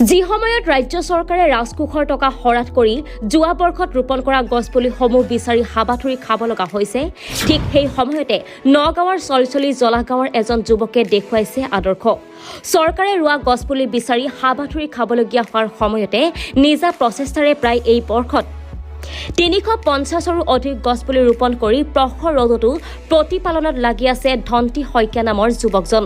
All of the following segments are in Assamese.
যি সময়ত ৰাজ্য চৰকাৰে ৰাজকোষৰ টকা হৰাট কৰি যোৱা বৰ্ষত ৰোপণ কৰা গছপুলিসমূহ বিচাৰি হাবাথুৰি খাব লগা হৈছে ঠিক সেই সময়তে নগাঁৱৰ চলচলি জলাগাঁৱৰ এজন যুৱকে দেখুৱাইছে আদৰ্শ চৰকাৰে ৰোৱা গছপুলি বিচাৰি হাবাথুৰি খাবলগীয়া হোৱাৰ সময়তে নিজা প্ৰচেষ্টাৰে প্ৰায় এই বৰ্ষত 350ৰো অধিক গছপুলি ৰোপণ কৰি প্ৰখৰ ৰ'দতো প্ৰতিপালনত লাগি আছে ধন্তি শইকীয়া নামৰ যুৱকজন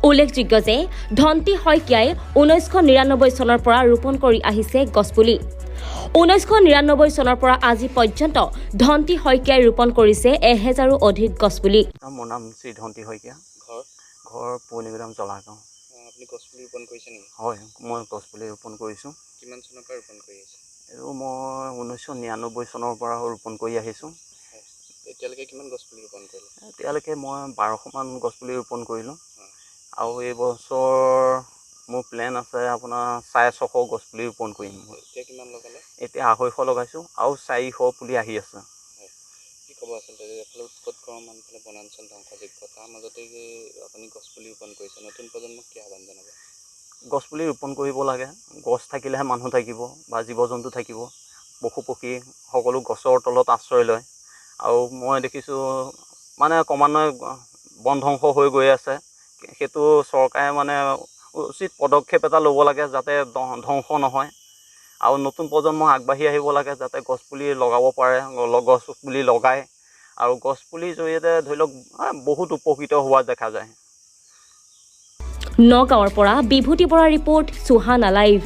উল্লেখযোগ্য যে ধন্তি শইকীয়াই 1999 চনৰ পৰা ৰোপণ কৰি আহিছে গছপুলি 1999 চনৰ পৰা আজি পৰ্যন্ত ধন্তি শইকীয়াই ৰোপণ কৰিছে 1000ৰো অধিক গছপুলি মোৰ নাম শ্ৰী ধন্তি শইকীয়া ঘৰ পুৰণিগুদাম জলাগাঁও আপুনি গছপুলি ৰোপণ কৰিছে নেকি হয় মই গছপুলি ৰোপণ কৰিছোঁ কিমান চনৰ পৰা ৰোপণ কৰি আছে আৰু মই 1999 চনৰ পৰা ৰোপণ কৰি আহিছোঁ এতিয়ালৈকে কিমান গছপুলি ৰোপণ কৰিলে এতিয়ালৈকে মই 1200মান গছপুলি ৰোপণ কৰিলোঁ আৰু এই বছৰ মোৰ প্লেন আছে আপোনাৰ 650 গছপুলি ৰোপণ কৰিম এতিয়া কিমান লগালে এতিয়া 250 লগাইছোঁ আৰু 400 পুলি আহি আছে কি ক'ব আচলতে এফালে উৎকট গৰম আনফালে বনাঞ্চল ধ্বংসযোগ্য তাৰ মাজতে আপুনি গছপুলি ৰোপণ কৰিছে নতুন প্ৰজন্মক কি আহ্বান জনাব গছপুলি ৰোপণ কৰিব লাগে গছ থাকিলেহে মানুহ থাকিব বা জীৱ জন্তু থাকিব পশু পক্ষী সকলো গছৰ তলত আশ্ৰয় লয় আৰু মই দেখিছোঁ মানে ক্ৰমান্বয়ে বন ধ্বংস হৈ গৈ আছে সেইটো চৰকাৰে মানে উচিত পদক্ষেপ এটা ল'ব লাগে যাতে ধ্বংস নহয় আৰু নতুন প্ৰজন্ম আগবাঢ়ি আহিব লাগে যাতে গছপুলি লগাব পাৰে গছপুলি লগায় আৰু গছপুলিৰ জৰিয়তে ধৰি লওক বহুত উপকৃত হোৱা দেখা যায় নগাঁৱৰ পৰা বিভূতি বৰা ৰিপৰ্ট সুহানা লাইভ